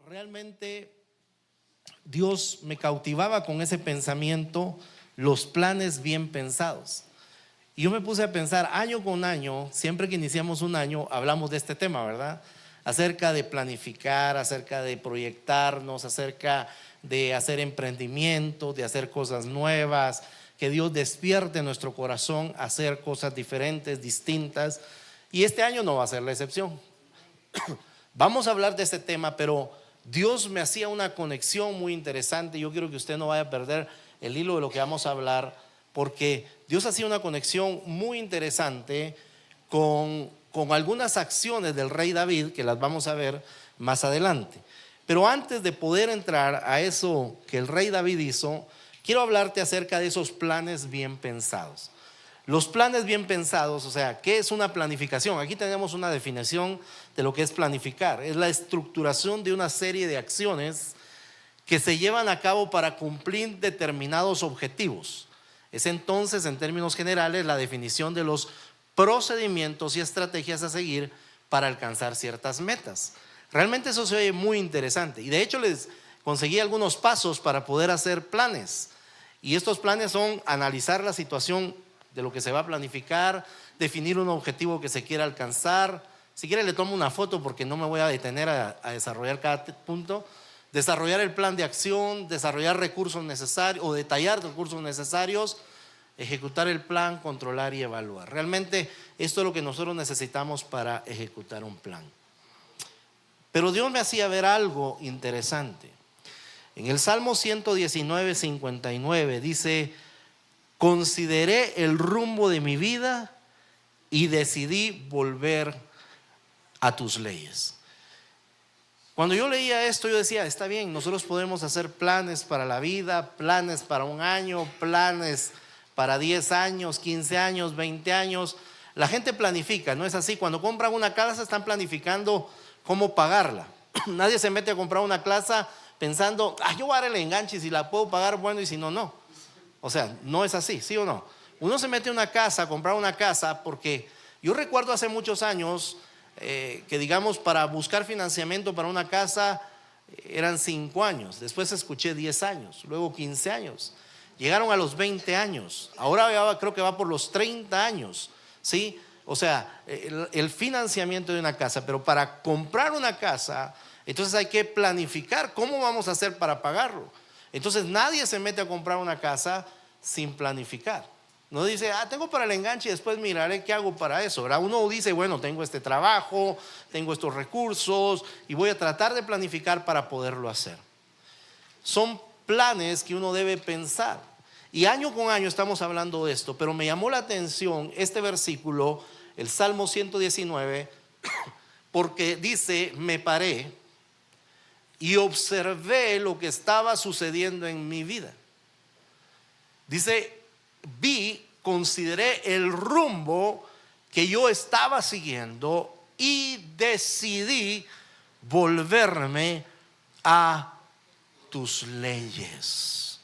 Realmente Dios me cautivaba con ese pensamiento, los planes bien pensados. Y yo me puse a pensar año con año, siempre que iniciamos un año, hablamos de este tema, ¿verdad? Acerca de planificar, acerca de proyectarnos, acerca de hacer emprendimiento, de hacer cosas nuevas, que Dios despierte nuestro corazón a hacer cosas diferentes, distintas. Y este año no va a ser la excepción. Vamos a hablar de este tema, pero Dios me hacía una conexión muy interesante. Yo quiero que usted no vaya a perder el hilo de lo que vamos a hablar, porque Dios hacía una conexión muy interesante con algunas acciones del rey David, que las vamos a ver más adelante. Pero antes de poder entrar a eso que el rey David hizo, quiero hablarte acerca de esos planes bien pensados. Los planes bien pensados, o sea, ¿qué es una planificación? Aquí tenemos una definición de lo que es planificar. Es la estructuración de una serie de acciones que se llevan a cabo para cumplir determinados objetivos. Es entonces, en términos generales, la definición de los procedimientos y estrategias a seguir para alcanzar ciertas metas. Realmente eso se oye muy interesante. Y de hecho les conseguí algunos pasos para poder hacer planes. Y estos planes son analizar la situación de lo que se va a planificar, definir un objetivo que se quiera alcanzar. Si quiere le tomo una foto porque no me voy a detener a desarrollar cada punto. Desarrollar el plan de acción, desarrollar recursos necesarios o detallar recursos necesarios, ejecutar el plan, controlar y evaluar. Realmente esto es lo que nosotros necesitamos para ejecutar un plan. Pero Dios me hacía ver algo interesante. En el Salmo 119, 59 dice: consideré el rumbo de mi vida y decidí volver a tus leyes. Cuando yo leía esto, yo decía, está bien, nosotros podemos hacer planes para la vida, planes para un año, planes para 10 años, 15 años, 20 años. La gente planifica, ¿no es así? Cuando compran una casa están planificando cómo pagarla. Nadie se mete a comprar una casa pensando, yo voy a dar el enganche y si la puedo pagar, bueno, y si no, no. O sea, no es así, ¿sí o no? Uno se mete a una casa, a comprar una casa, porque yo recuerdo hace muchos años que digamos para buscar financiamiento para una casa eran 5 años, después escuché 10 años, luego 15 años, llegaron a los 20 años, ahora creo que va por los 30 años, ¿sí? O sea, el financiamiento de una casa, pero para comprar una casa, entonces hay que planificar cómo vamos a hacer para pagarlo. Entonces nadie se mete a comprar una casa sin planificar. No dice, tengo para el enganche y después miraré qué hago para eso, ¿verdad? Uno dice, bueno, tengo este trabajo, tengo estos recursos y voy a tratar de planificar para poderlo hacer. Son planes que uno debe pensar. Y año con año estamos hablando de esto, pero me llamó la atención este versículo, el Salmo 119, porque dice, me paré y observé lo que estaba sucediendo en mi vida. Dice, consideré el rumbo que yo estaba siguiendo y decidí volverme a tus leyes.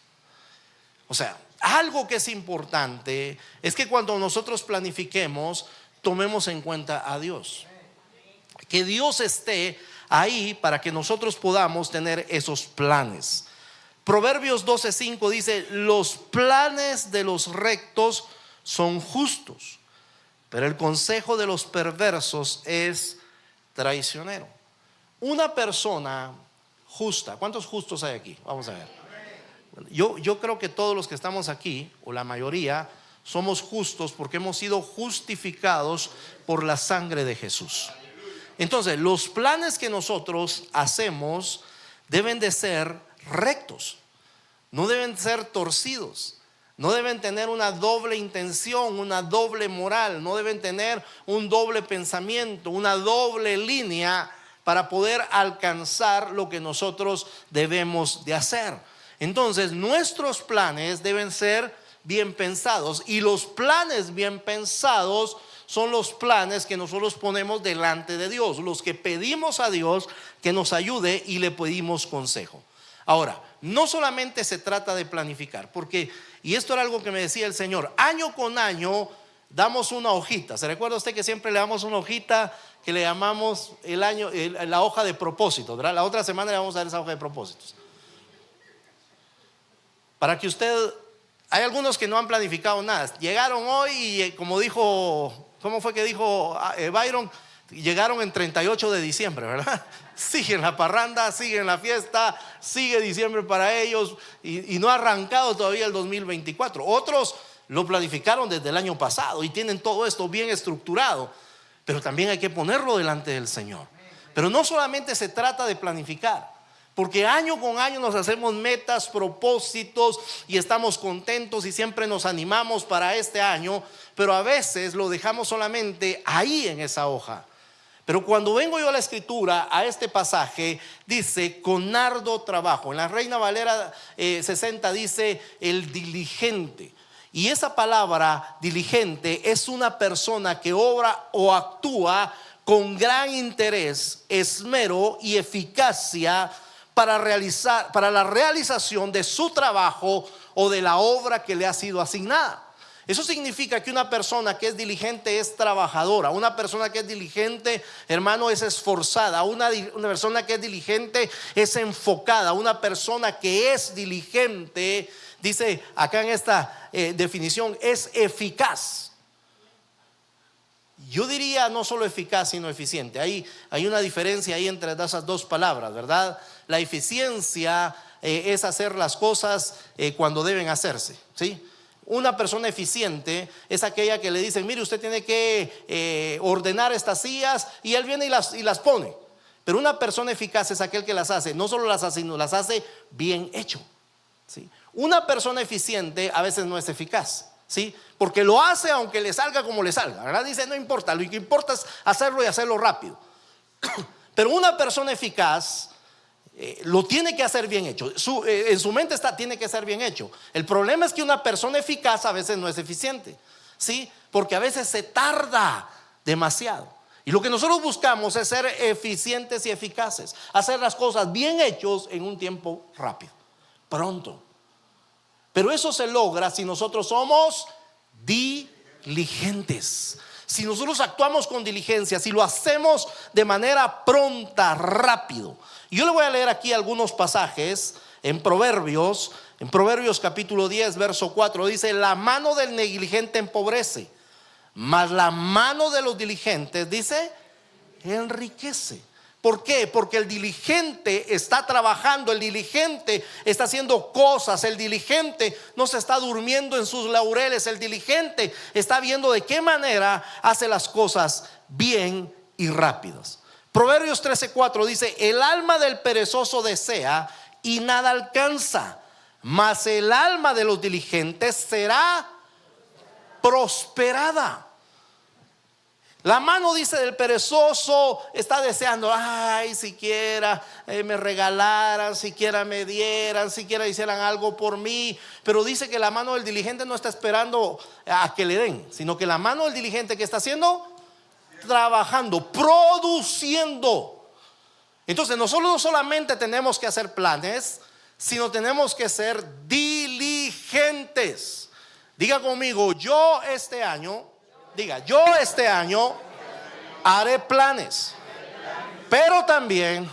O sea, algo que es importante es que cuando nosotros planifiquemos, tomemos en cuenta a Dios. Que Dios esté ahí para que nosotros podamos tener esos planes. Proverbios 12:5 dice: los planes de los rectos son justos, pero el consejo de los perversos es traicionero. Una persona justa, ¿cuántos justos hay aquí? Vamos a ver. Yo creo que todos los que estamos aquí, o la mayoría, somos justos porque hemos sido justificados por la sangre de Jesús. Entonces, los planes que nosotros hacemos deben de ser rectos, no deben ser torcidos, no deben tener una doble intención, una doble moral, no deben tener un doble pensamiento, una doble línea para poder alcanzar lo que nosotros debemos de hacer. Entonces, nuestros planes deben ser bien pensados, y los planes bien pensados son los planes que nosotros ponemos delante de Dios, los que pedimos a Dios que nos ayude y le pedimos consejo. Ahora, no solamente se trata de planificar, porque, y esto era algo que me decía el Señor, año con año damos una hojita. ¿Se recuerda usted que siempre le damos una hojita que le llamamos la hoja de propósito, ¿verdad? La otra semana le vamos a dar esa hoja de propósitos. Para que usted, hay algunos que no han planificado nada. Llegaron hoy y como dijo, ¿cómo fue que dijo Byron? Llegaron en 38 de diciembre, ¿verdad? Siguen la parranda, siguen la fiesta, sigue diciembre para ellos y no ha arrancado todavía el 2024. Otros lo planificaron desde el año pasado y tienen todo esto bien estructurado, pero también hay que ponerlo delante del Señor. Pero no solamente se trata de planificar, porque año con año nos hacemos metas, propósitos y estamos contentos y siempre nos animamos para este año, pero a veces lo dejamos solamente ahí en esa hoja. Pero cuando vengo yo a la escritura, a este pasaje, dice con arduo trabajo. En la Reina Valera 60 dice el diligente. Y esa palabra diligente es una persona que obra o actúa con gran interés, esmero y eficacia para la realización de su trabajo o de la obra que le ha sido asignada. Eso significa que una persona que es diligente es trabajadora. Una persona que es diligente, hermano, es esforzada. Una persona que es diligente es enfocada. Una persona que es diligente, dice acá en esta definición, es eficaz. Yo diría no solo eficaz sino eficiente. Hay una diferencia ahí entre esas dos palabras, ¿verdad? La eficiencia es hacer las cosas cuando deben hacerse, ¿sí? Una persona eficiente es aquella que le dicen, mire, usted tiene que ordenar estas sillas, y él viene y las pone. Pero una persona eficaz es aquel que las hace, no solo las hace, sino las hace bien hecho, ¿sí? Una persona eficiente a veces no es eficaz, ¿sí? Porque lo hace aunque le salga como le salga, ¿verdad? Dice, no importa, lo que importa es hacerlo y hacerlo rápido. Pero una persona eficaz lo tiene que hacer bien hecho. En su mente tiene que ser bien hecho. El problema es que una persona eficaz a veces no es eficiente, ¿sí? Porque a veces se tarda demasiado. Y lo que nosotros buscamos es ser eficientes y eficaces, hacer las cosas bien hechos en un tiempo rápido, pronto. Pero eso se logra si nosotros somos diligentes. Si nosotros actuamos con diligencia, si lo hacemos de manera pronta, rápido. Y yo le voy a leer aquí algunos pasajes en Proverbios capítulo 10, verso 4. Dice, la mano del negligente empobrece, mas la mano de los diligentes, dice, enriquece. ¿Por qué? Porque el diligente está trabajando, el diligente está haciendo cosas, el diligente no se está durmiendo en sus laureles, el diligente está viendo de qué manera hace las cosas bien y rápidas. Proverbios 13:4 dice, el alma del perezoso desea y nada alcanza, mas el alma de los diligentes será prosperada. La mano, dice, del perezoso está deseando, ay, siquiera me regalaran, siquiera me dieran, siquiera hicieran algo por mí. Pero dice que la mano del diligente no está esperando a que le den, sino que la mano del diligente, ¿qué está haciendo? Trabajando, produciendo. Entonces nosotros no solamente tenemos que hacer planes, sino tenemos que ser diligentes. Diga conmigo, yo este año haré planes, pero también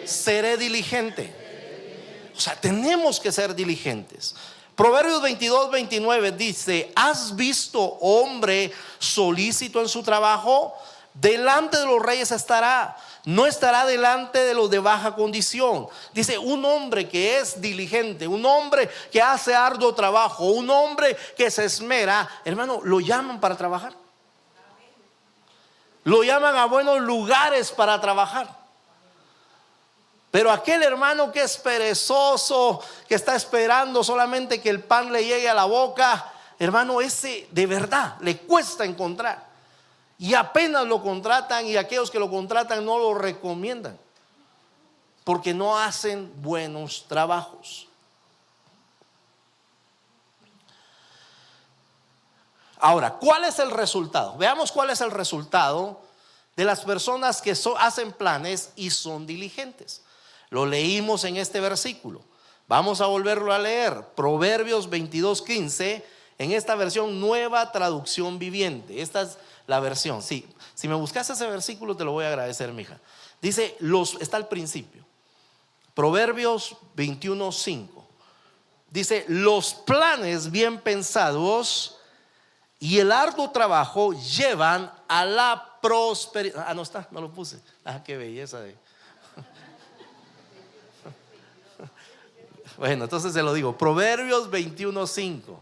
seré diligente. O sea, tenemos que ser diligentes. Proverbios 22:29 dice, ¿has visto hombre solícito en su trabajo? Delante de los reyes estará, no estará delante de los de baja condición. Dice, un hombre que es diligente, un hombre que hace arduo trabajo, un hombre que se esmera, hermano, lo llaman para trabajar. Lo llaman a buenos lugares para trabajar. Pero aquel hermano que es perezoso, que está esperando solamente que el pan le llegue a la boca, hermano, ese de verdad le cuesta encontrar. Y apenas lo contratan, y aquellos que lo contratan no lo recomiendan, porque no hacen buenos trabajos. Ahora, ¿cuál es el resultado? Veamos cuál es el resultado de las personas que hacen planes y son diligentes. Lo leímos en este versículo. Vamos a volverlo a leer. Proverbios 22:15. en esta versión Nueva Traducción Viviente. Esta es la versión. Sí, si me buscas ese versículo te lo voy a agradecer, mija. Dice, está al principio, Proverbios 21:5. Dice, los planes bien pensados y el arduo trabajo llevan a la prosperidad. Ah, no está, no lo puse. Ah, qué belleza de... Bueno, entonces se lo digo. Proverbios 21:5,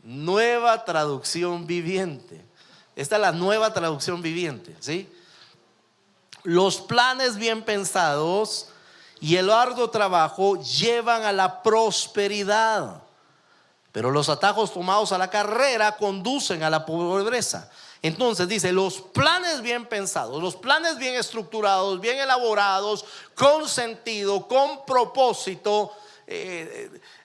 Nueva Traducción Viviente. Esta es la Nueva Traducción Viviente, ¿sí? Los planes bien pensados y el arduo trabajo llevan a la prosperidad, pero los atajos tomados a la carrera conducen a la pobreza. Entonces dice, los planes bien pensados, los planes bien estructurados, bien elaborados, con sentido, con propósito,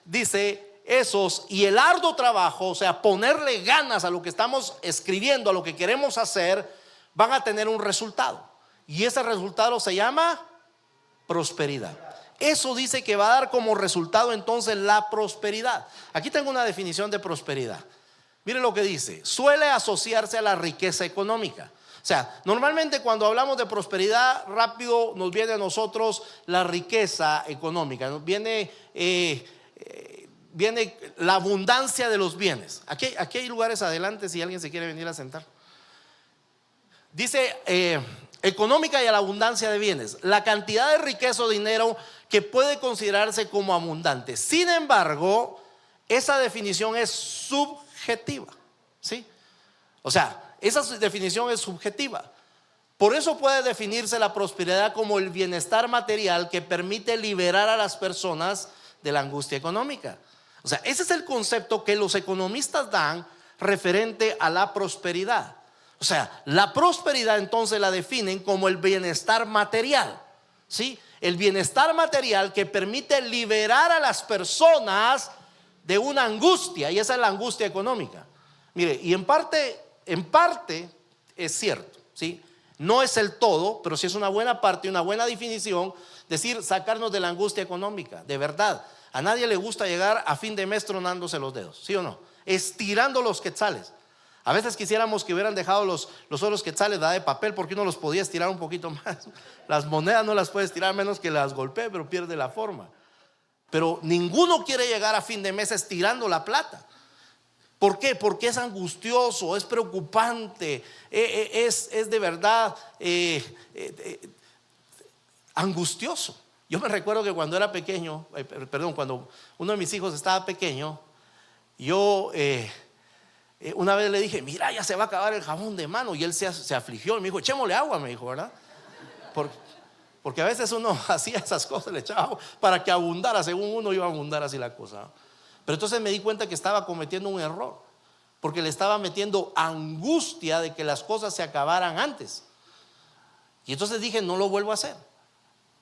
dice esos, y el arduo trabajo, o sea, ponerle ganas a lo que estamos escribiendo, a lo que queremos hacer, van a tener un resultado. Y ese resultado se llama prosperidad. Eso dice que va a dar como resultado entonces la prosperidad. Aquí tengo una definición de prosperidad. Miren lo que dice: suele asociarse a la riqueza económica. O sea, normalmente cuando hablamos de prosperidad, rápido nos viene a nosotros la riqueza económica. Nos viene la abundancia de los bienes. Aquí hay lugares adelante si alguien se quiere venir a sentar. Dice económica y a la abundancia de bienes, la cantidad de riqueza o dinero que puede considerarse como abundante. Sin embargo, esa definición es subjetiva, ¿sí? O sea, esa definición es subjetiva. Por eso puede definirse la prosperidad como el bienestar material que permite liberar a las personas de la angustia económica. O sea, ese es el concepto que los economistas dan referente a la prosperidad. O sea, la prosperidad entonces la definen como el bienestar material, ¿sí? El bienestar material que permite liberar a las personas de una angustia, y esa es la angustia económica. Mire, y en parte es cierto, ¿sí? No es el todo, pero sí es una buena parte, una buena definición, decir, sacarnos de la angustia económica, de verdad. A nadie le gusta llegar a fin de mes tronándose los dedos, ¿sí o no? Estirando los quetzales. A veces quisiéramos que hubieran dejado los otros quetzales de papel, porque uno los podía estirar un poquito más. Las monedas no las puede estirar menos que las golpee, pero pierde la forma. Pero ninguno quiere llegar a fin de mes estirando la plata. ¿Por qué? Porque es angustioso, es preocupante, es de verdad angustioso. Yo me recuerdo que cuando era pequeño, cuando uno de mis hijos estaba pequeño, yo una vez le dije, mira, ya se va a acabar el jabón de mano. Y él se afligió y me dijo, echémosle agua, me dijo, ¿verdad? Porque a veces uno hacía esas cosas, le echaba agua para que abundara, según uno iba a abundar así la cosa. Pero entonces me di cuenta que estaba cometiendo un error, porque le estaba metiendo angustia de que las cosas se acabaran antes. Y entonces dije, no lo vuelvo a hacer,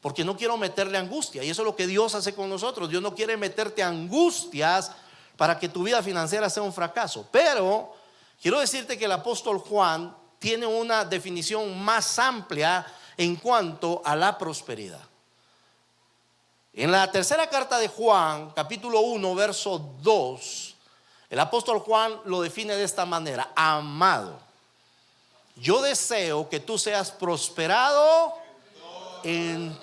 porque no quiero meterle angustia. Y eso es lo que Dios hace con nosotros. Dios no quiere meterte angustias para que tu vida financiera sea un fracaso. Pero quiero decirte que el apóstol Juan tiene una definición más amplia en cuanto a la prosperidad. En la tercera carta de Juan, capítulo 1, verso 2, el apóstol Juan lo define de esta manera: amado, yo deseo que tú seas prosperado en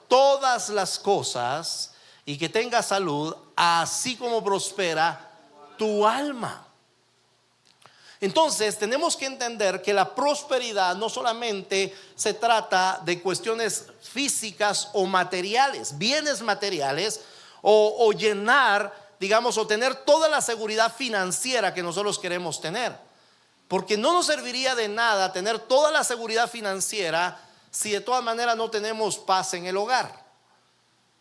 todas las cosas y que tengas salud, así como prospera tu alma. Entonces tenemos que entender que la prosperidad no solamente se trata de cuestiones físicas o materiales, bienes materiales, o llenar, digamos, o tener toda la seguridad financiera que nosotros queremos tener. Porque no nos serviría de nada tener toda la seguridad financiera si de todas maneras no tenemos paz en el hogar.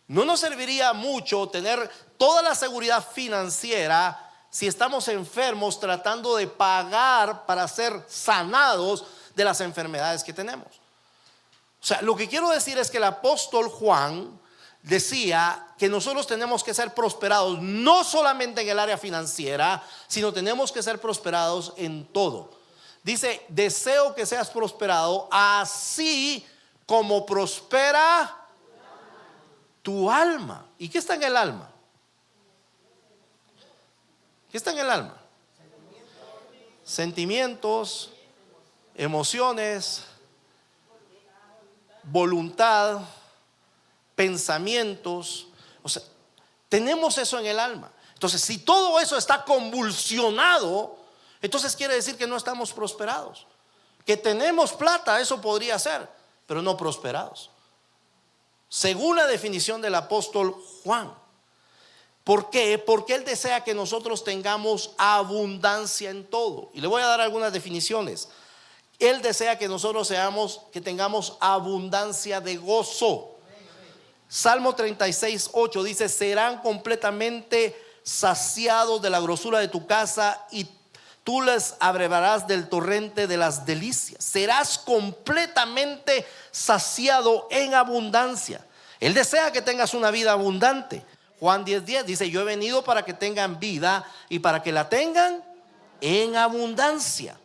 No nos serviría mucho tener toda la seguridad financiera si estamos enfermos tratando de pagar para ser sanados de las enfermedades que tenemos. O sea, lo que quiero decir es que el apóstol Juan decía que nosotros tenemos que ser prosperados no solamente en el área financiera, sino tenemos que ser prosperados en todo. Dice, deseo que seas prosperado así como prospera tu alma. ¿Y qué está en el alma? ¿Qué está en el alma? sentimientos, emociones, voluntad, pensamientos. O sea, tenemos eso en el alma. Entonces, si todo eso está convulsionado, entonces quiere decir que no estamos prosperados. Que tenemos plata, eso podría ser, pero no prosperados, según la definición del apóstol Juan. ¿Por qué? Porque él desea que nosotros tengamos abundancia en todo. Y le voy a dar algunas definiciones. Él desea que nosotros que tengamos abundancia de gozo. Salmo 36:8 dice: serán completamente saciados de la grosura de tu casa y tú les abrevarás del torrente de las delicias. Serás completamente saciado en abundancia. Él desea que tengas una vida abundante. Juan 10:10 dice: yo he venido para que tengan vida y para que la tengan en abundancia.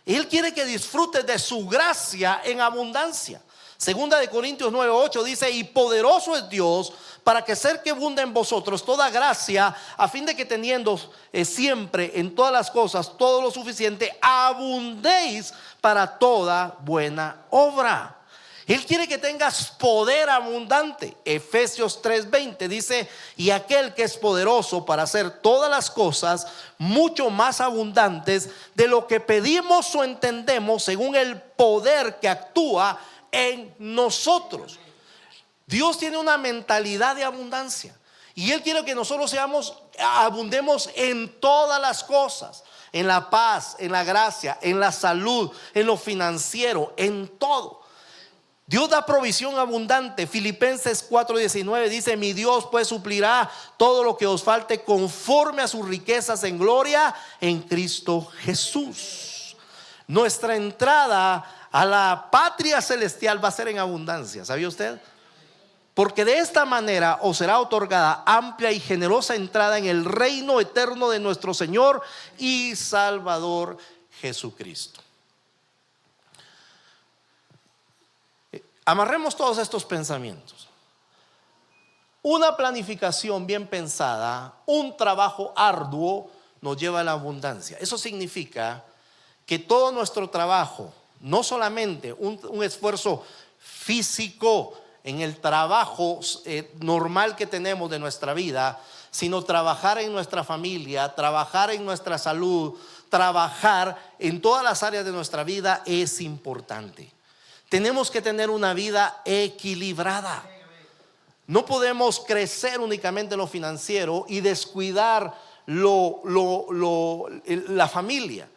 Él quiere que disfrutes de su gracia en abundancia. Segunda de Corintios 9:8 dice: y poderoso es Dios para que hacer que abunde en vosotros toda gracia, a fin de que teniendo siempre en todas las cosas todo lo suficiente, abundéis para toda buena obra. Él quiere que tengas poder abundante. Efesios 3:20 dice: y aquel que es poderoso para hacer todas las cosas mucho más abundantes de lo que pedimos o entendemos, según el poder que actúa en nosotros. Dios tiene una mentalidad de abundancia y Él quiere que nosotros abundemos en todas las cosas, en la paz, en la gracia, en la salud, en lo financiero, en todo. Dios da provisión abundante. Filipenses 4:19 dice: mi Dios pues suplirá todo lo que os falte conforme a sus riquezas en gloria en Cristo Jesús. Nuestra entrada a la patria celestial va a ser en abundancia. ¿Sabía usted? Porque de esta manera os será otorgada amplia y generosa entrada en el reino eterno de nuestro Señor y Salvador Jesucristo. Amarremos todos estos pensamientos. Una planificación bien pensada, un trabajo arduo nos lleva a la abundancia. Eso significa que todo nuestro trabajo, no solamente un esfuerzo físico en el trabajo normal que tenemos de nuestra vida, sino trabajar en nuestra familia, trabajar en nuestra salud, trabajar en todas las áreas de nuestra vida es importante. Tenemos que tener una vida equilibrada. No podemos crecer únicamente en lo financiero y descuidar la familia,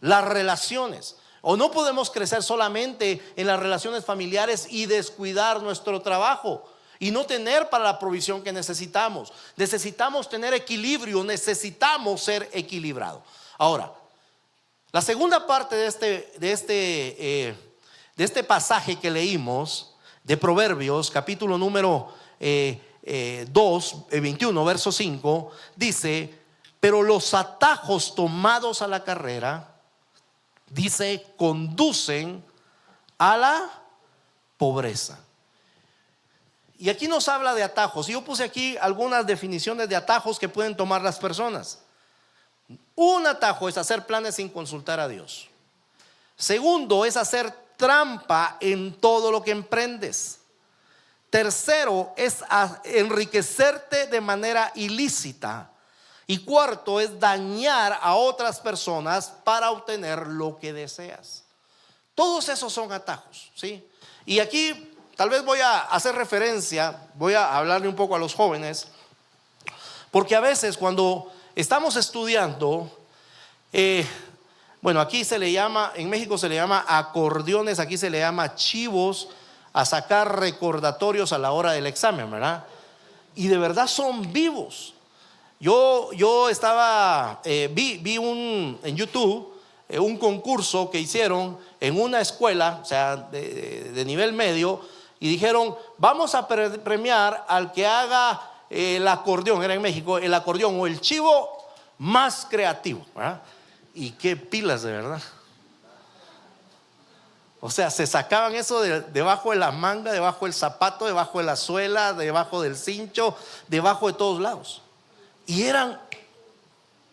las relaciones. O no podemos crecer solamente en las relaciones familiares y descuidar nuestro trabajo y no tener para la provisión que necesitamos. Necesitamos tener equilibrio, necesitamos ser equilibrados. Ahora, la segunda parte de este pasaje que leímos de Proverbios, capítulo número 21, verso 5, dice: pero los atajos tomados a la carrera, dice, conducen a la pobreza. Y aquí nos habla de atajos. Yo puse aquí algunas definiciones de atajos que pueden tomar las personas. Un atajo es hacer planes sin consultar a Dios. Segundo es hacer trampa en todo lo que emprendes. Tercero es enriquecerte de manera ilícita. Y cuarto es dañar a otras personas para obtener lo que deseas. Todos esos son atajos, ¿sí? Y aquí tal vez voy a hacer referencia, voy a hablarle un poco a los jóvenes, porque a veces cuando estamos estudiando, bueno, aquí se le llama, en México se le llama acordeones, aquí se le llama chivos, a sacar recordatorios a la hora del examen, ¿verdad? Y de verdad son vivos. Yo estaba, vi en YouTube un concurso que hicieron en una escuela, o sea, de nivel medio, y dijeron: vamos a premiar al que haga el acordeón, era en México, el acordeón o el chivo más creativo, ¿verdad? Y qué pilas, de verdad. O sea, se sacaban eso debajo de la manga, debajo del zapato, debajo de la suela, debajo del cincho, debajo de todos lados. Y eran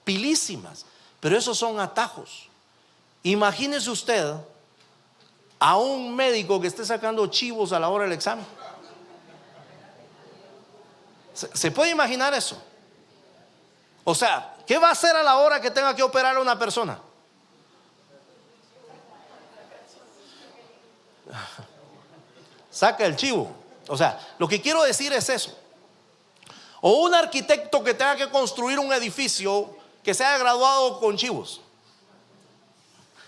pilísimas. Pero esos son atajos. Imagínese usted a un médico que esté sacando chivos a la hora del examen. ¿Se puede imaginar eso? O sea, ¿qué va a hacer a la hora que tenga que operar a una persona? Saca el chivo. O sea, lo que quiero decir es eso. O un arquitecto que tenga que construir un edificio que se haya graduado con chivos.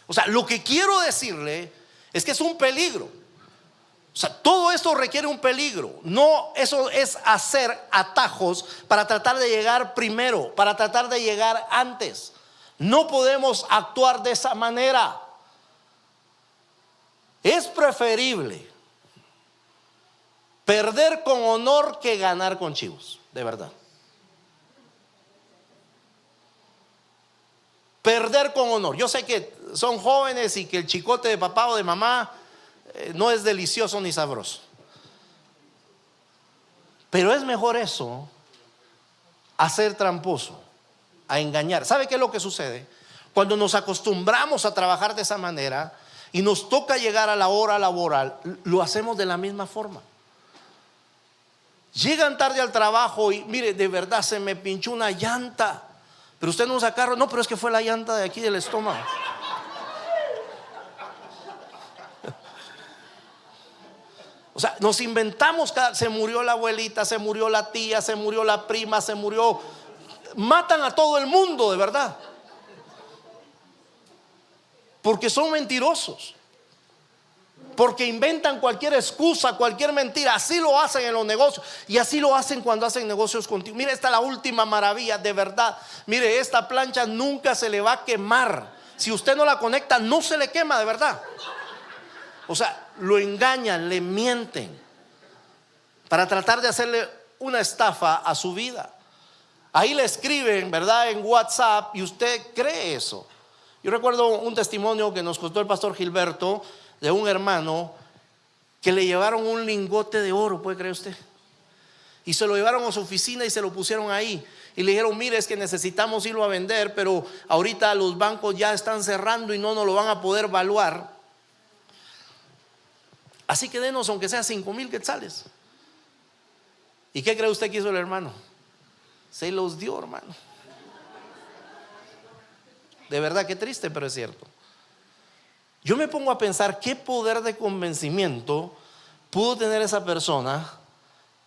O sea, lo que quiero decirle es que es un peligro. O sea, todo esto requiere un peligro. No, eso es hacer atajos para tratar de llegar primero, para tratar de llegar antes. No podemos actuar de esa manera. Es preferible perder con honor que ganar con chivos, de verdad. Perder con honor. Yo sé que son jóvenes y que el chicote de papá o de mamá no es delicioso ni sabroso, pero es mejor eso a ser tramposo, a engañar. ¿Sabe qué es lo que sucede? Cuando nos acostumbramos a trabajar de esa manera y nos toca llegar a la hora laboral, lo hacemos de la misma forma. Llegan tarde al trabajo y mire, de verdad se me pinchó una llanta, pero usted no usa carro. No, pero es que fue la llanta de aquí del estómago. O sea, nos inventamos, se murió la abuelita, se murió la tía, se murió la prima, se murió. Matan a todo el mundo, de verdad, porque son mentirosos, porque inventan cualquier excusa, cualquier mentira. Así lo hacen en los negocios y así lo hacen cuando hacen negocios contigo. Mire, esta es la última maravilla, de verdad. Mire, esta plancha nunca se le va a quemar. Si usted no la conecta, no se le quema, de verdad. O sea, lo engañan, le mienten para tratar de hacerle una estafa a su vida. Ahí le escriben, ¿verdad?, en WhatsApp, y usted cree eso. Yo recuerdo un testimonio que nos contó el pastor Gilberto de un hermano que le llevaron un lingote de oro, ¿puede creer usted? Y se lo llevaron a su oficina y se lo pusieron ahí. Y le dijeron: mire, es que necesitamos irlo a vender, pero ahorita los bancos ya están cerrando y no nos lo van a poder valuar. Así que denos aunque sea 5,000 quetzales. ¿Y qué cree usted que hizo el hermano? Se los dio, hermano. De verdad, qué triste, pero es cierto. Yo me pongo a pensar qué poder de convencimiento pudo tener esa persona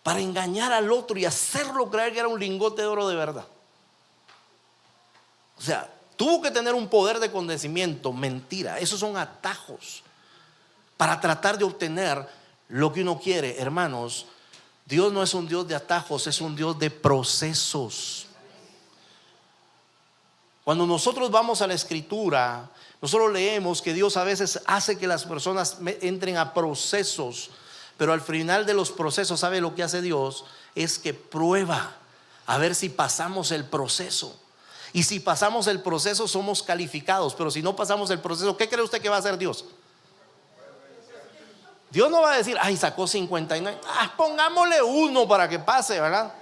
para engañar al otro y hacerlo creer que era un lingote de oro de verdad. O sea, tuvo que tener un poder de convencimiento. Mentira, esos son atajos para tratar de obtener lo que uno quiere. Hermanos, Dios no es un Dios de atajos, es un Dios de procesos. Cuando nosotros vamos a la Escritura, nosotros leemos que Dios a veces hace que las personas entren a procesos, pero al final de los procesos, ¿sabe lo que hace Dios? Es que prueba a ver si pasamos el proceso. Y si pasamos el proceso, somos calificados. Pero si no pasamos el proceso, ¿qué cree usted que va a hacer Dios? Dios no va a decir: ay, sacó 59, pongámosle 1 para que pase, ¿verdad?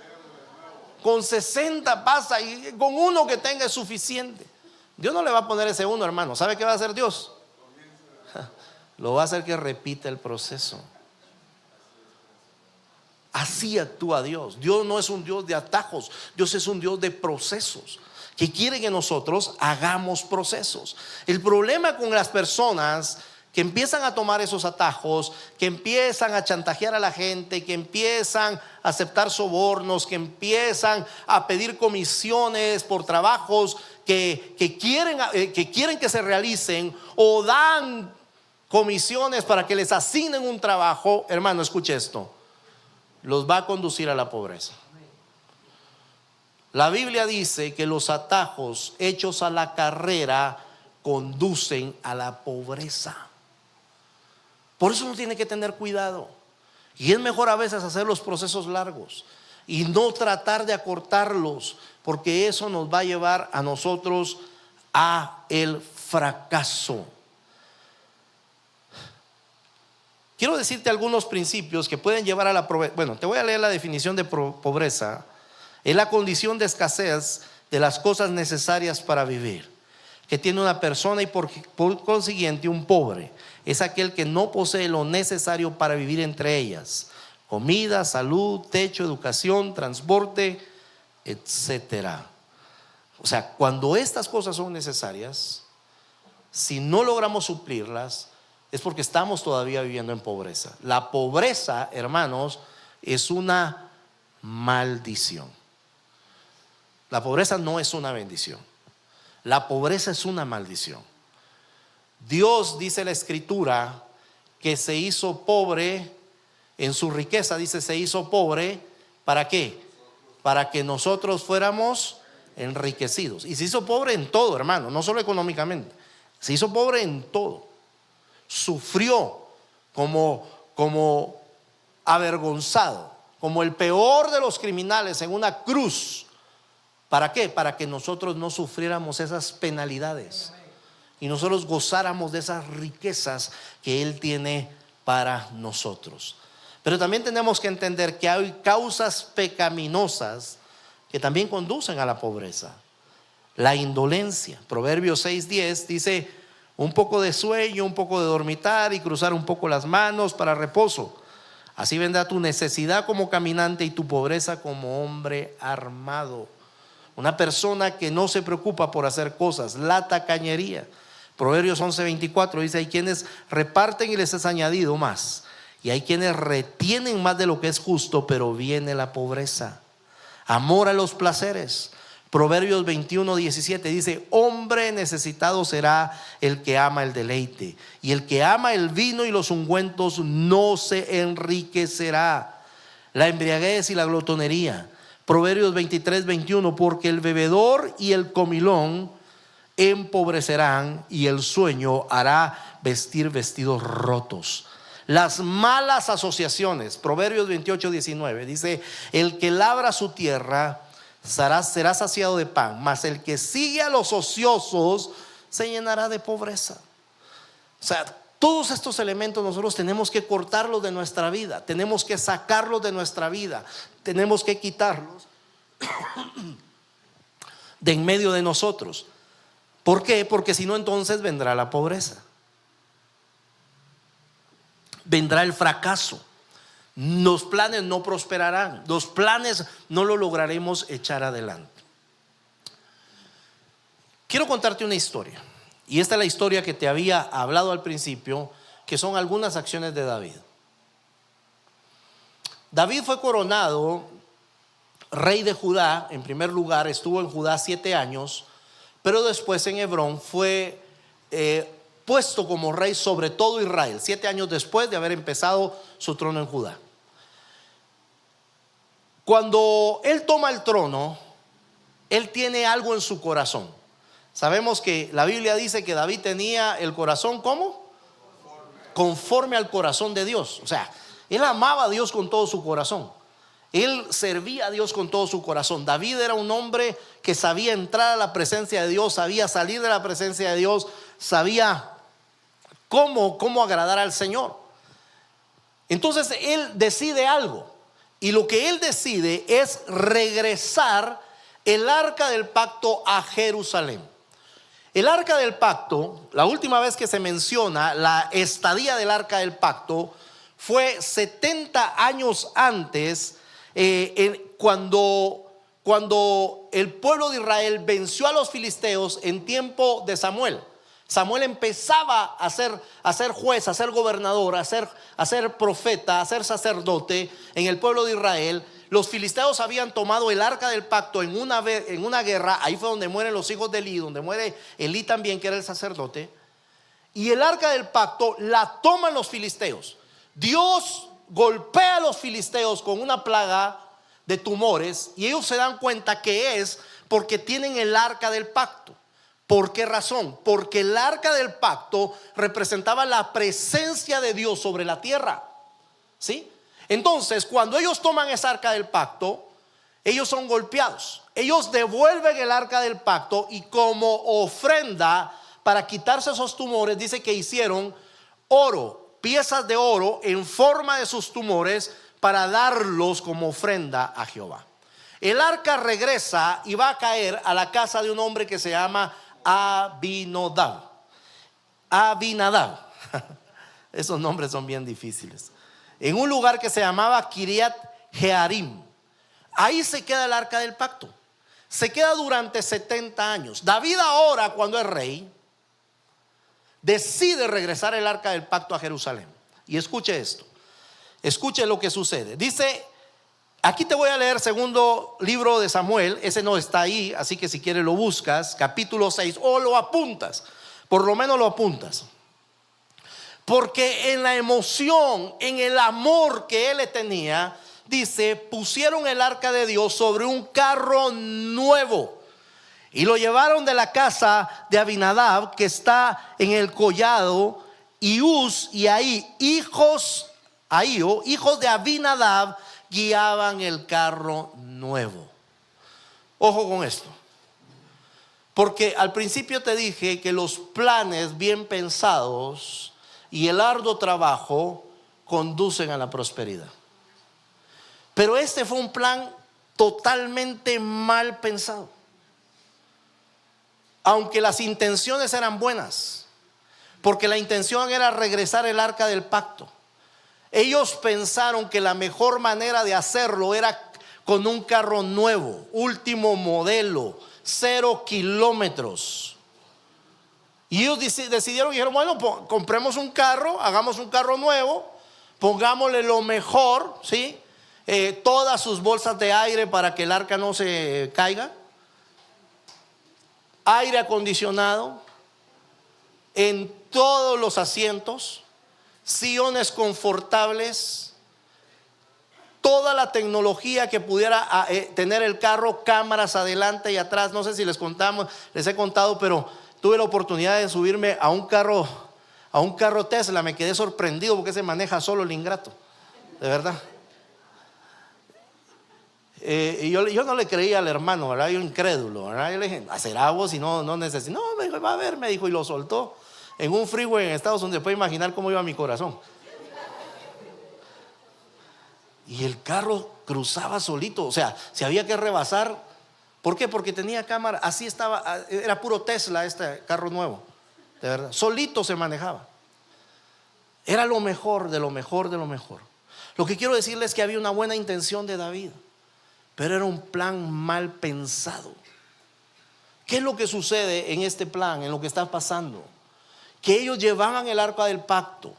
Con 60 pasa, y con 1 que tenga es suficiente. Dios no le va a poner ese 1, hermano. ¿Sabe qué va a hacer Dios? Lo va a hacer que repita el proceso. Así actúa Dios. Dios no es un Dios de atajos. Dios es un Dios de procesos, que quiere que nosotros hagamos procesos. El problema con las personas que empiezan a tomar esos atajos, que empiezan a chantajear a la gente, que empiezan a aceptar sobornos, que empiezan a pedir comisiones por trabajos que quieren que se realicen, o dan comisiones para que les asignen un trabajo, hermano, escuche esto, los va a conducir a la pobreza. La Biblia dice que los atajos hechos a la carrera conducen a la pobreza. Por eso uno tiene que tener cuidado. Y es mejor a veces hacer los procesos largos y no tratar de acortarlos, porque eso nos va a llevar a nosotros a el fracaso. Quiero decirte algunos principios que pueden llevar a la pobreza. Bueno, te voy a leer la definición de pobreza. Es la condición de escasez de las cosas necesarias para vivir. que tiene una persona y por consiguiente un pobre es aquel que no posee lo necesario para vivir entre ellas: comida, salud, techo, educación, transporte, etcétera. O sea, cuando estas cosas son necesarias, si no logramos suplirlas, es porque estamos todavía viviendo en pobreza. La pobreza, hermanos, es una maldición. La pobreza no es una bendición. La pobreza es una maldición. Dios, dice la Escritura, que se hizo pobre en su riqueza. Dice, se hizo pobre, ¿para qué? Para que nosotros fuéramos enriquecidos. Y se hizo pobre en todo, hermano, no solo económicamente. Se hizo pobre en todo. Sufrió como avergonzado, como el peor de los criminales en una cruz. ¿Para qué? Para que nosotros no sufriéramos esas penalidades y nosotros gozáramos de esas riquezas que Él tiene para nosotros. Pero también tenemos que entender que hay causas pecaminosas que también conducen a la pobreza. La indolencia. Proverbios 6:10 dice: un poco de sueño, un poco de dormitar y cruzar un poco las manos para reposo. Así vendrá tu necesidad como caminante y tu pobreza como hombre armado. Una persona que no se preocupa por hacer cosas, la tacañería. Proverbios 11:24 dice: hay quienes reparten y les es añadido más, y hay quienes retienen más de lo que es justo, pero viene la pobreza. Amor a los placeres. Proverbios 21:17 dice: hombre necesitado será el que ama el deleite, y el que ama el vino y los ungüentos no se enriquecerá. La embriaguez y la glotonería. Proverbios 23:21: porque el bebedor y el comilón empobrecerán, y el sueño hará vestir vestidos rotos. Las malas asociaciones. Proverbios 28:19 dice: el que labra su tierra será saciado de pan, mas el que sigue a los ociosos se llenará de pobreza. O sea, todos estos elementos nosotros tenemos que cortarlos de nuestra vida, tenemos que sacarlos de nuestra vida, tenemos que quitarlos de en medio de nosotros. ¿Por qué? Porque si no, entonces vendrá la pobreza, vendrá el fracaso. Los planes no prosperarán, los planes no lo lograremos echar adelante. Quiero contarte una historia, y esta es la historia que te había hablado al principio, que son algunas acciones de David. David fue coronado rey de Judá. En primer lugar, estuvo en Judá 7 años, pero después en Hebrón fue puesto como rey sobre todo Israel, 7 años después de haber empezado su trono en Judá. Cuando él toma el trono, él tiene algo en su corazón. Sabemos que la Biblia dice que David tenía el corazón ¿cómo? Conforme al corazón de Dios. O sea, él amaba a Dios con todo su corazón. Él servía a Dios con todo su corazón. David era un hombre que sabía entrar a la presencia de Dios, sabía salir de la presencia de Dios, sabía cómo agradar al Señor. Entonces él decide algo, y lo que él decide es regresar el arca del pacto a Jerusalén. El arca del pacto, la última vez que se menciona la estadía del arca del pacto fue 70 años antes, cuando el pueblo de Israel venció a los filisteos en tiempo de Samuel. Samuel empezaba a ser juez, a ser gobernador, a ser profeta, a ser sacerdote en el pueblo de Israel. Los filisteos habían tomado el arca del pacto en una guerra. Ahí fue donde mueren los hijos de Elí, donde muere Elí también, que era el sacerdote. Y el arca del pacto la toman los filisteos. Dios golpea a los filisteos con una plaga de tumores, y ellos se dan cuenta que es porque tienen el arca del pacto. ¿Por qué razón? Porque el arca del pacto representaba la presencia de Dios sobre la tierra, ¿sí? Entonces, cuando ellos toman esa arca del pacto, ellos son golpeados. Ellos devuelven el arca del pacto, y como ofrenda para quitarse esos tumores, dice que hicieron oro, piezas de oro en forma de sus tumores, para darlos como ofrenda a Jehová. El arca regresa y va a caer a la casa de un hombre que se llama Abinadab. Esos nombres son bien difíciles. En un lugar que se llamaba Kiriat Jearim. Ahí se queda el arca del pacto. Se queda durante 70 años. David ahora, cuando es rey, decide regresar el arca del pacto a Jerusalén. Y escuche esto. Escuche lo que sucede. Dice, aquí te voy a leer segundo libro de Samuel. Ese no está ahí, así que si quieres lo buscas. Capítulo 6, o lo apuntas. Por lo menos lo apuntas. Porque en la emoción, en el amor que él le tenía, dice, pusieron el arca de Dios sobre un carro nuevo y lo llevaron de la casa de Abinadab, que está en el collado, y Uz y Ahí, hijos de Abinadab, guiaban el carro nuevo. Ojo con esto, porque al principio te dije que los planes bien pensados y el arduo trabajo conducen a la prosperidad. Pero este fue un plan totalmente mal pensado. Aunque las intenciones eran buenas, porque la intención era regresar el arca del pacto. Ellos pensaron que la mejor manera de hacerlo era con un carro nuevo, último modelo, 0 kilómetros. Y ellos decidieron y dijeron, bueno, compremos un carro, hagamos un carro nuevo, pongámosle lo mejor, ¿sí? Todas sus bolsas de aire para que el arca no se caiga, aire acondicionado en todos los asientos, sillones confortables, toda la tecnología que pudiera tener el carro, cámaras adelante y atrás. No sé si les he contado, pero tuve la oportunidad de subirme a un carro Tesla. Me quedé sorprendido porque se maneja solo el ingrato, de verdad. Y yo no le creía al hermano, ¿verdad? Yo incrédulo, ¿verdad? Yo le dije, ¿será vos si no necesito? No, me dijo, va a ver, me dijo, y lo soltó en un freeway en Estados Unidos. Puede imaginar cómo iba mi corazón. Y el carro cruzaba solito, o sea, si había que rebasar. ¿Por qué? Porque tenía cámara. Así estaba, era puro Tesla este carro nuevo, de verdad. Solito se manejaba. Era lo mejor de lo mejor de lo mejor. Lo que quiero decirles es que había una buena intención de David, pero era un plan mal pensado. ¿Qué es lo que sucede en este plan, en lo que está pasando? Que ellos llevaban el arca del pacto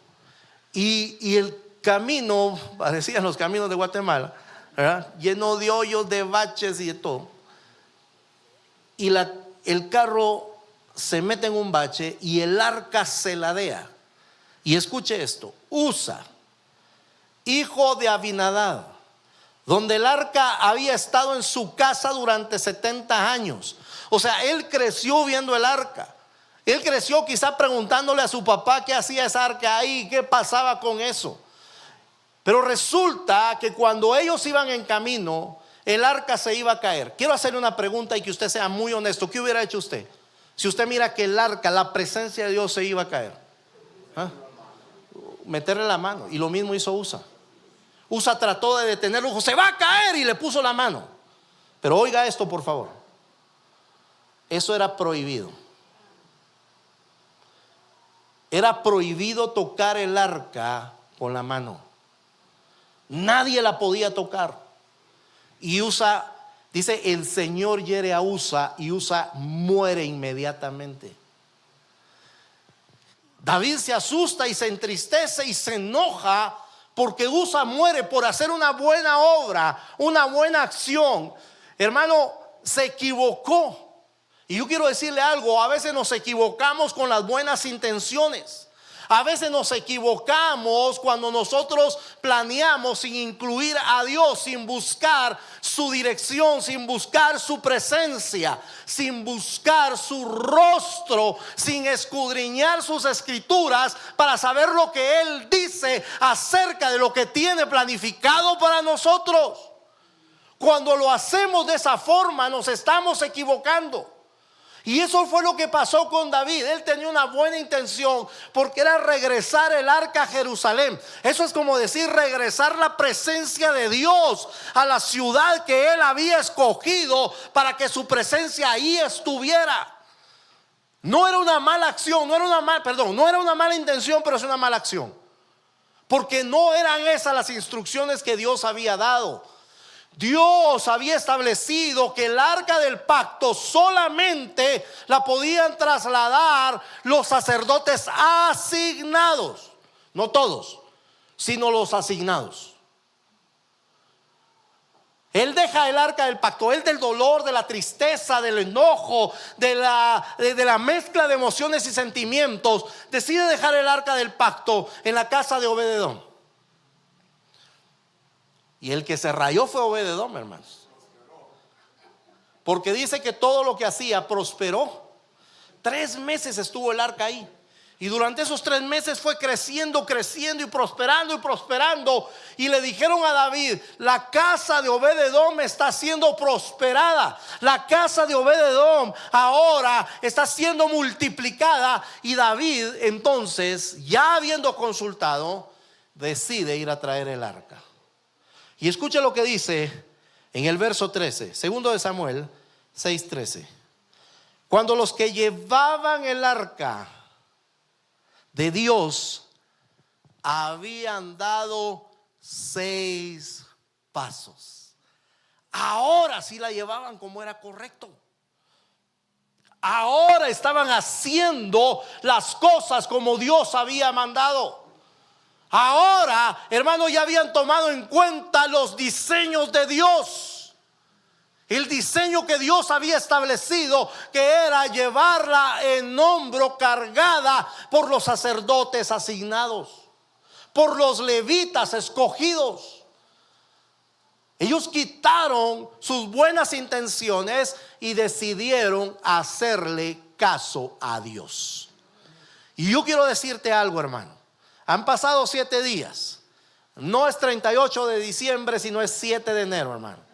y el camino, parecían los caminos de Guatemala, ¿verdad? Lleno de hoyos, de baches y de todo. Y el carro se mete en un bache y el arca se ladea. Y escuche esto: Usa, hijo de Abinadab, donde el arca había estado en su casa durante 70 años. O sea, él creció viendo el arca. Él creció quizá preguntándole a su papá qué hacía esa arca ahí, qué pasaba con eso. Pero resulta que cuando ellos iban en camino, el arca se iba a caer. Quiero hacerle una pregunta y que usted sea muy honesto. ¿Qué hubiera hecho usted si usted mira que el arca, la presencia de Dios, se iba a caer? ¿Ah? Meterle la mano. Y lo mismo hizo Usa. Usa trató de detenerlo, dijo, se va a caer, y le puso la mano. Pero oiga esto, por favor. Eso era prohibido. Era prohibido tocar el arca con la mano. Nadie la podía tocar. Y Usa, dice, el Señor hiere a Usa y Usa muere inmediatamente. David se asusta y se entristece y se enoja porque Usa muere por hacer una buena obra, una buena acción. Hermano, se equivocó. Y yo quiero decirle algo: a veces nos equivocamos con las buenas intenciones. A veces nos equivocamos cuando nosotros planeamos sin incluir a Dios, sin buscar su dirección, sin buscar su presencia, sin buscar su rostro, sin escudriñar sus escrituras para saber lo que Él dice acerca de lo que tiene planificado para nosotros. Cuando lo hacemos de esa forma, nos estamos equivocando. Y eso fue lo que pasó con David. Él tenía una buena intención porque era regresar el arca a Jerusalén. Eso es como decir regresar la presencia de Dios a la ciudad que él había escogido para que su presencia ahí estuviera. No era una mala acción, no era una mala intención, pero es una mala acción. Porque no eran esas las instrucciones que Dios había dado. Dios había establecido que el arca del pacto solamente la podían trasladar los sacerdotes asignados. No todos, sino los asignados. Él deja el arca del pacto, él del dolor, de la tristeza, del enojo, de la mezcla de emociones y sentimientos, decide dejar el arca del pacto en la casa de Obed-edom. Y el que se rayó fue Obed-edom, hermanos. Porque dice que todo lo que hacía prosperó. 3 meses estuvo el arca ahí. Y durante esos 3 meses fue creciendo y prosperando. Y le dijeron a David: la casa de Obed-edom está siendo prosperada. La casa de Obed-edom ahora está siendo multiplicada. Y David entonces, ya habiendo consultado, decide ir a traer el arca. Y escucha lo que dice en el verso 13, segundo de Samuel 6:13. Cuando los que llevaban el arca de Dios habían dado 6 pasos, ahora sí la llevaban como era correcto. Ahora estaban haciendo las cosas como Dios había mandado. Ahora, hermanos, ya habían tomado en cuenta los diseños de Dios. El diseño que Dios había establecido, que era llevarla en hombro, cargada por los sacerdotes asignados, por los levitas escogidos. Ellos quitaron sus buenas intenciones y decidieron hacerle caso a Dios. Y yo quiero decirte algo, hermano. Han pasado 7 días. No es 38 de diciembre, sino es 7 de enero, hermano.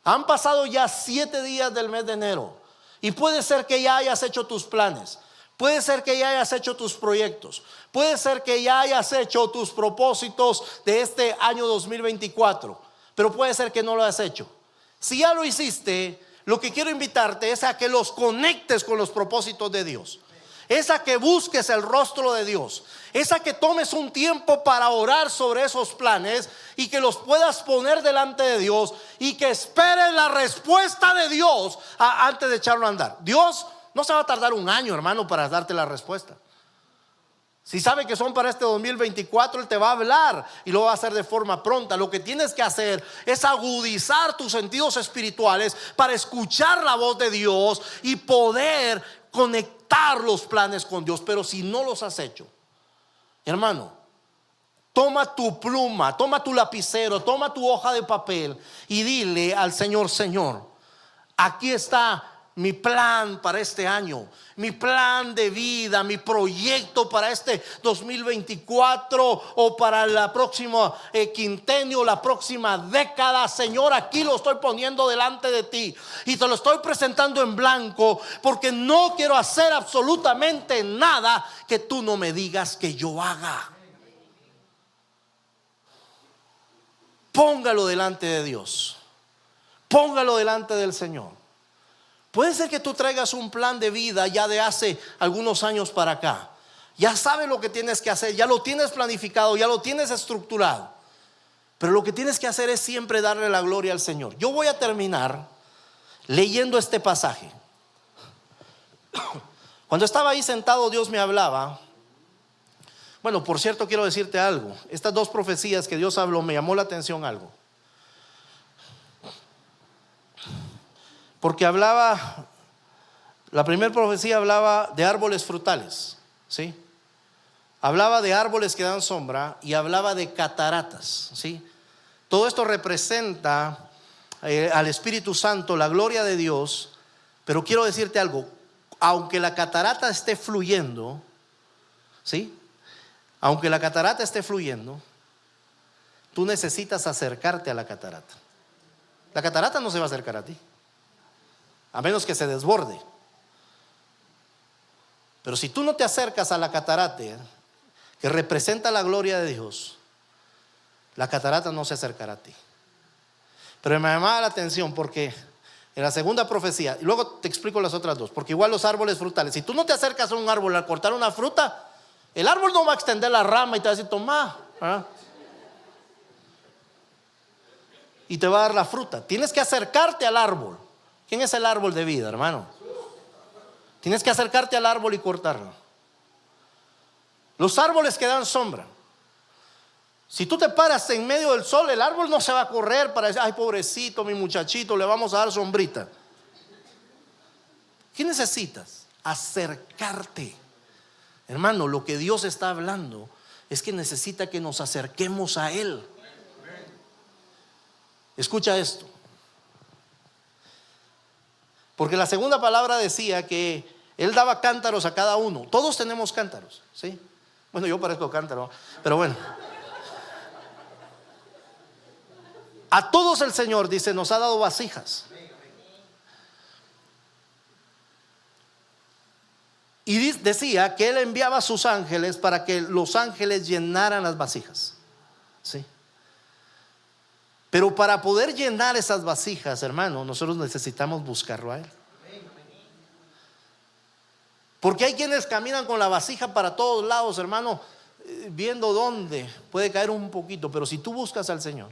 Han pasado ya 7 días del mes de enero. Y puede ser que ya hayas hecho tus planes. Puede ser que ya hayas hecho tus proyectos. Puede ser que ya hayas hecho tus propósitos de este año 2024. Pero puede ser que no lo hayas hecho. Si ya lo hiciste, lo que quiero invitarte es a que los conectes con los propósitos de Dios. Es a que busques el rostro de Dios. Es a que tomes un tiempo para orar sobre esos planes y que los puedas poner delante de Dios y que esperes la respuesta de Dios antes de echarlo a andar. Dios no se va a tardar 1 año, hermano, para darte la respuesta. Si sabe que son para este 2024, Él te va a hablar y lo va a hacer de forma pronta. Lo que tienes que hacer es agudizar tus sentidos espirituales para escuchar la voz de Dios y poder conectar los planes con Dios. Pero si no los has hecho, hermano, toma tu pluma, toma tu lapicero, toma tu hoja de papel y dile al Señor: Señor, aquí está mi plan para este año, mi plan de vida, mi proyecto para este 2024 o para la próxima quintenio, la próxima década. Señor, aquí lo estoy poniendo delante de ti y te lo estoy presentando en blanco, porque no quiero hacer absolutamente nada que tú no me digas que yo haga. Póngalo delante de Dios, póngalo delante del Señor. Puede ser que tú traigas un plan de vida ya de hace algunos años para acá. Ya sabes lo que tienes que hacer, ya lo tienes planificado, ya lo tienes estructurado. Pero lo que tienes que hacer es siempre darle la gloria al Señor. Yo voy a terminar leyendo este pasaje. Cuando estaba ahí sentado, Dios me hablaba. Bueno, por cierto, quiero decirte algo. Estas 2 profecías que Dios habló, me llamó la atención algo. Porque hablaba, la primera profecía hablaba de árboles frutales, ¿sí? Hablaba de árboles que dan sombra y hablaba de cataratas, ¿sí? Todo esto representa al Espíritu Santo, la gloria de Dios. Pero quiero decirte algo: aunque la catarata esté fluyendo, ¿sí? Aunque la catarata esté fluyendo, tú necesitas acercarte a la catarata. La catarata no se va a acercar a ti, a menos que se desborde. Pero si tú no te acercas a la catarata, que representa la gloria de Dios, la catarata no se acercará a ti. Pero me llamaba la atención porque En la segunda profecía, y luego te explico las otras dos, porque igual los árboles frutales, si tú no te acercas a un árbol al cortar una fruta, el árbol no va a extender la rama y te va a decir, toma, ¿ah? Y te va a dar la fruta. Tienes que acercarte al árbol. ¿Quién es el árbol de vida, hermano? Tienes que acercarte al árbol y cortarlo. Los árboles que dan sombra. Si tú te paras en medio del sol, el árbol no se va a correr para decir, ay, pobrecito, mi muchachito, le vamos a dar sombrita. ¿Qué necesitas? Acercarte. Hermano, lo que Dios está hablando es que necesita que nos acerquemos a Él. Escucha esto. Porque la segunda palabra decía que Él daba cántaros a cada uno. Todos tenemos cántaros, ¿sí? Bueno, yo parezco cántaro, pero bueno. A todos el Señor, dice, nos ha dado vasijas. Y decía que Él enviaba a sus ángeles para que los ángeles llenaran las vasijas, ¿sí? Pero para poder llenar esas vasijas, hermano, nosotros necesitamos buscarlo a Él. Porque hay quienes caminan con la vasija para todos lados, hermano, viendo dónde puede caer un poquito. Pero si tú buscas al Señor,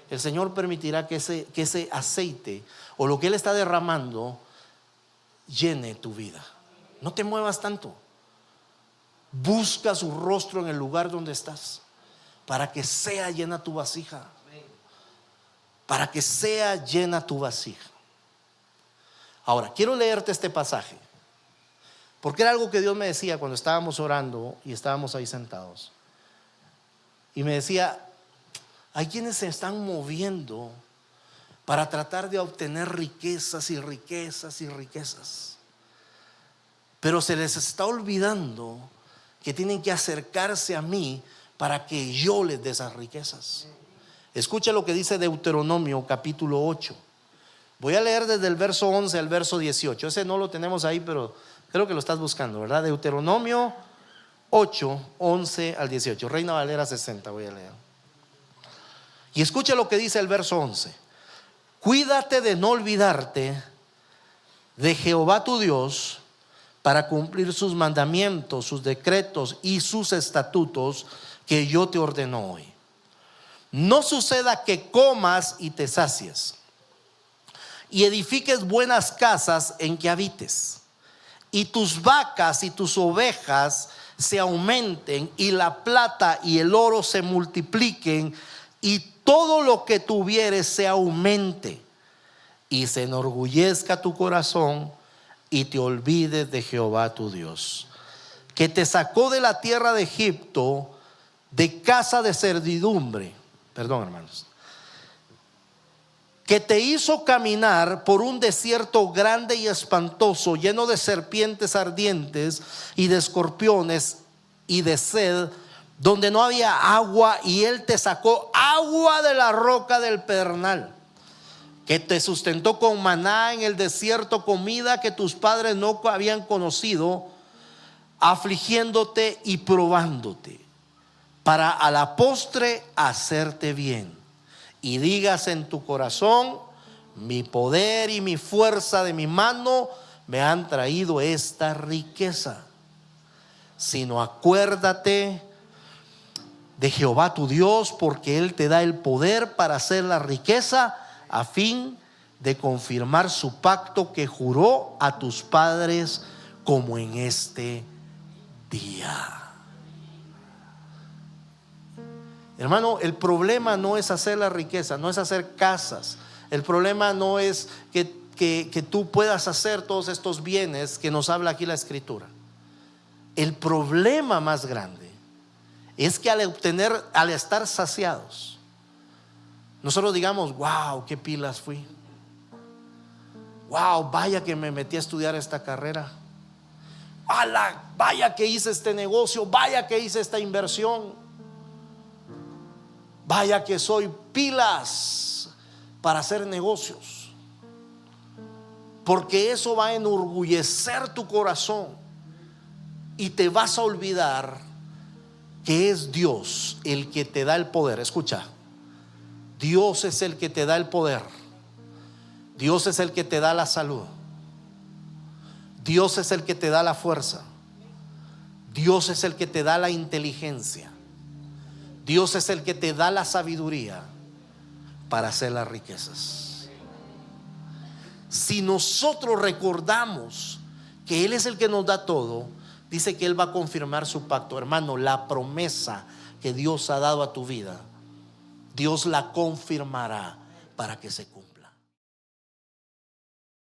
el Señor permitirá que ese aceite o lo que Él está derramando llene tu vida. No te muevas tanto. Busca su rostro en el lugar donde estás para que sea llena tu vasija. Para que sea llena tu vasija. Ahora, quiero leerte este pasaje, porque era algo que Dios me decía cuando estábamos orando y estábamos ahí sentados. Y me decía, hay quienes se están moviendo para tratar de obtener riquezas y riquezas y riquezas, pero se les está olvidando que tienen que acercarse a mí para que yo les dé esas riquezas. Escucha lo que dice Deuteronomio capítulo 8. Voy a leer desde el verso 11 al verso 18. Ese no lo tenemos ahí, pero creo que lo estás buscando, ¿verdad? Deuteronomio 8, 11 al 18. Reina Valera 60 voy a leer. Y escucha lo que dice el verso 11. Cuídate de no olvidarte de Jehová tu Dios para cumplir sus mandamientos, sus decretos y sus estatutos que yo te ordeno hoy. No suceda que comas y te sacies y edifiques buenas casas en que habites, y tus vacas y tus ovejas se aumenten, y la plata y el oro se multipliquen, y todo lo que tuvieres se aumente, y se enorgullezca tu corazón, y te olvides de Jehová tu Dios, que te sacó de la tierra de Egipto, de casa de servidumbre. Perdón, hermanos. Que te hizo caminar por un desierto grande y espantoso, lleno de serpientes ardientes y de escorpiones y de sed, donde no había agua, y Él te sacó agua de la roca del pedernal. Que te sustentó con maná en el desierto, comida que tus padres no habían conocido, afligiéndote y probándote, para a la postre hacerte bien, y digas en tu corazón, mi poder y mi fuerza de mi mano me han traído esta riqueza. Sino acuérdate de Jehová tu Dios, porque Él te da el poder para hacer la riqueza, a fin de confirmar su pacto que juró a tus padres, como en este día. Hermano, el problema no es hacer la riqueza, no es hacer casas. El problema no es que tú puedas hacer todos estos bienes que nos habla aquí la Escritura. El problema más grande es que al estar saciados, nosotros digamos, wow, qué pilas fui. Wow, vaya que me metí a estudiar esta carrera. Vaya que hice este negocio, vaya que hice esta inversión. Vaya que soy pilas para hacer negocios. Porque eso va a enorgullecer tu corazón y te vas a olvidar que es Dios el que te da el poder. Escucha, Dios es el que te da el poder. Dios es el que te da la salud. Dios es el que te da la fuerza. Dios es el que te da la inteligencia. Dios es el que te da la sabiduría para hacer las riquezas. Si nosotros recordamos que Él es el que nos da todo, dice que Él va a confirmar su pacto. Hermano, la promesa que Dios ha dado a tu vida, Dios la confirmará para que se cumpla.